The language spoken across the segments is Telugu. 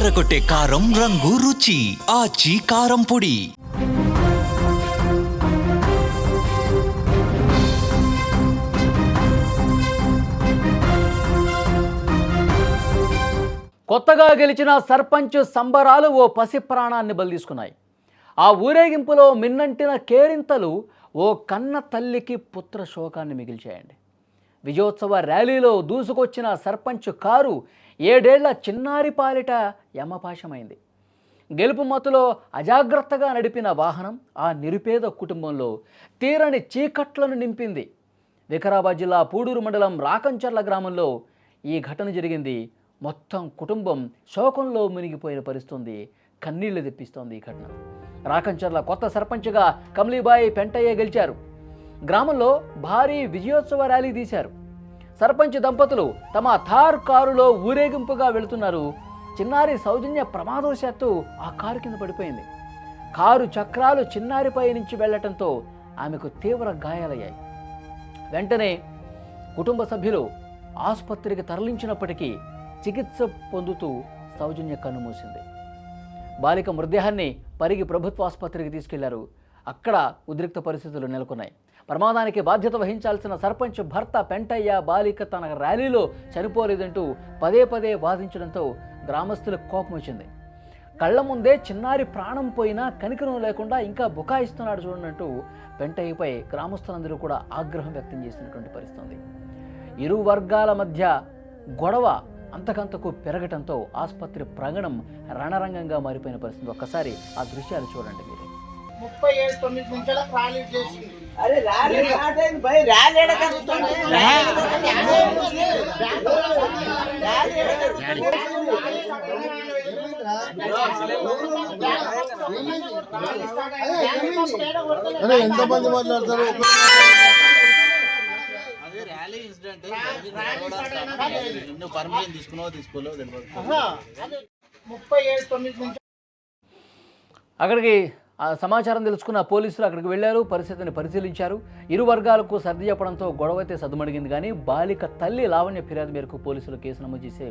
అదరగొట్టే కారం రంగు రుచి ఆచి కారం పొడి. కొత్తగా గెలిచిన సర్పంచ్ సంబరాలు ఓ పసి ప్రాణాన్ని బలిదీసుకున్నాయి. ఆ ఊరేగింపులో మిన్నంటిన కేరింతలు ఓ కన్న తల్లికి పుత్ర శోకాన్ని మిగిల్చాయండి. విజయోత్సవ ర్యాలీలో దూసుకొచ్చిన సర్పంచ్ కారు 7 ఏళ్ల చిన్నారి పాలిట యమపాశమైంది. గెలుపు మత్తులో అజాగ్రత్తగా నడిపిన వాహనం ఆ నిరుపేద కుటుంబంలో తీరని చీకట్లను నింపింది. వికారాబాద్ జిల్లా పూడూరు మండలం రాకంచర్ల గ్రామంలో ఈ ఘటన జరిగింది. మొత్తం కుటుంబం శోకంలో మునిగిపోయిన పరిస్థితుంది. కన్నీళ్లు తెప్పిస్తోంది ఈ ఘటన. రాకంచర్ల కొత్త సర్పంచ్గా కమలీబాయి పెంటయ్య గెలిచారు. గ్రామంలో భారీ విజయోత్సవ ర్యాలీ తీశారు. సర్పంచ్ దంపతులు తమ థార్ కారులో ఊరేగింపుగా వెళుతున్నారు. చిన్నారి సౌజన్య ప్రమాదవశాత్తు ఆ కారు కింద పడిపోయింది. కారు చక్రాలు చిన్నారిపై నుంచి వెళ్లటంతో ఆమెకు తీవ్ర గాయాలయ్యాయి. వెంటనే కుటుంబ సభ్యులు ఆసుపత్రికి తరలించినప్పటికీ చికిత్స పొందుతూ సౌజన్య కన్నుమూసింది. బాలిక మృతదేహాన్ని పరిగి ప్రభుత్వ ఆసుపత్రికి తీసుకెళ్లారు. అక్కడ ఉద్రిక్త పరిస్థితులు నెలకొన్నాయి. ప్రమాదానికి బాధ్యత వహించాల్సిన సర్పంచ్ భర్త పెంటయ్య బాలిక తన ర్యాలీలో చనిపోలేదంటూ పదే పదే వాదించడంతో గ్రామస్తులకు కోపం వచ్చింది. కళ్ల ముందే చిన్నారి ప్రాణం పోయినా కనికరం లేకుండా ఇంకా బుకాయిస్తున్నాడు చూడనంటూ పెంటయ్యపై గ్రామస్తులందరూ కూడా ఆగ్రహం వ్యక్తం చేసినటువంటి పరిస్థితి. ఇరు వర్గాల మధ్య గొడవ అంతకంతకు పెరగటంతో ఆసుపత్రి ప్రాంగణం రణరంగంగా మారిపోయిన పరిస్థితి. ఒక్కసారి ఆ దృశ్యాలు చూడండి మీరు. 37 నిమిషాలకు ర్యాలీ చేసింది. ఎంతమంది మాట్లాడతారు? పర్మిషన్ తీసుకున్నావో తీసుకోలేదో తెలియదు. 37 అక్కడికి సమాచారం తెలుసుకున్న పోలీసులు అక్కడికి వెళ్లారు. పరిస్థితిని పరిశీలించారు. ఇరు వర్గాలకు సర్ది చెప్పడంతో గొడవ అయితే సద్దుమణిగింది. కానీ బాలిక తల్లి లావణ్య ఫిర్యాదు మేరకు పోలీసులు కేసు నమోదు చేసి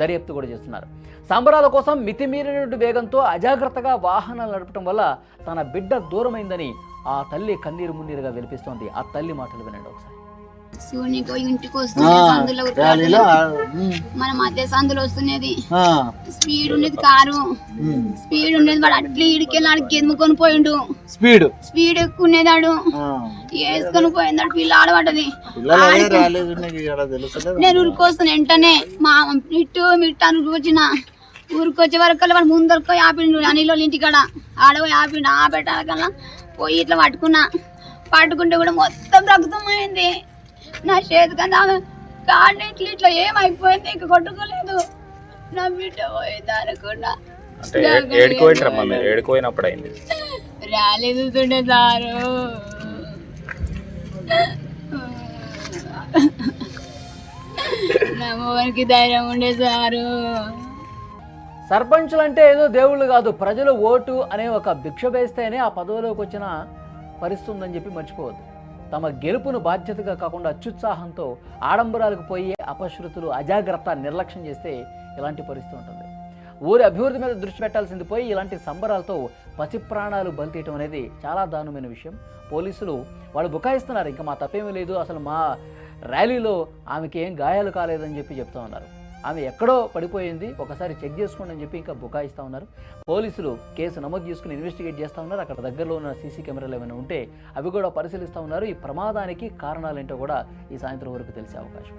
దర్యాప్తు కూడా చేస్తున్నారు. సంబరాల కోసం మితిమీరిన వేగంతో అజాగ్రత్తగా వాహనాలు నడపడం వల్ల తన బిడ్డ దూరమైందని ఆ తల్లి కన్నీరు మున్నీరుగా వినిపిస్తోంది. ఆ తల్లి మాటలు వినండి ఒకసారి. ఇంటికి వస్తుంది సందులో మన మధ్య సందులో వస్తున్నది. స్పీడ్ ఉండేది కారు, స్పీడ్ ఉండేది. వాడు అట్లా ఇడికెళ్ళి ఆడికి ఎదుముకొని పోయిండు. స్పీడ్ ఎక్కువ ఉండేదాడు. వేసుకొని పోయిందాడు. పిల్ల ఆడబడ్డది. నేను ఊరికొస్తాను వెంటనే మా మిట్టు వచ్చిన ఊరికొచ్చే వరకు వాడు ముందరకు ఆపిండు. అనిలో ఇంటికాడ ఆడవ ఆపిండు. ఆపెట్టాలకల్లా పోయి ఇట్లా పట్టుకుంటే కూడా మొత్తం రక్తమైంది. నా చేతికన్నా కాళ్ళు ఇట్లా ఏమైపోయింది. ఇంక కొట్టుకోలేదు. నా బిడ్డ పోయింది అనుకున్నా. ర్యాలీ చూస్తుండే సారు. నా మొగనికి ధైర్యం ఉండే సారు. సర్పంచులు అంటే ఏదో దేవుళ్ళు కాదు, ప్రజలు ఓటు అనే ఒక భిక్ష వేస్తేనే ఆ పదవిలోకి వచ్చిన పరిస్థితి ఉందని చెప్పి మర్చిపోవద్దు. తమ గెలుపును బాధ్యతగా కాకుండా అత్యుత్సాహంతో ఆడంబరాలకు పోయి అపశృతులు, అజాగ్రత్త, నిర్లక్ష్యం చేస్తే ఇలాంటి పరిస్థితి ఉంటుంది. ఊరి అభివృద్ధి మీద దృష్టి పెట్టాల్సింది పోయి ఇలాంటి సంబరాలతో పసి ప్రాణాలు బలితీయటం అనేది చాలా దారుణమైన విషయం. పోలీసులు వాళ్ళు బుకాయిస్తున్నారు. ఇంకా మా తప్పేమీ లేదు, అసలు మా ర్యాలీలో ఆమెకి ఏం గాయాలు కాలేదని చెప్పి చెప్తా ఉన్నారు. ఆమె ఎక్కడో పడిపోయింది, ఒకసారి చెక్ చేసుకోండి అని చెప్పి ఇంకా బుకాయిస్తూ ఉన్నారు. పోలీసులు కేసు నమోదు చేసుకుని ఇన్వెస్టిగేట్ చేస్తూ ఉన్నారు. అక్కడ దగ్గరలో ఉన్న సీసీ కెమెరాలు ఏమైనా ఉంటే అవి కూడా పరిశీలిస్తూ ఉన్నారు. ఈ ప్రమాదానికి కారణాలేంటో కూడా ఈ సాయంత్రం వరకు తెలిసే అవకాశం.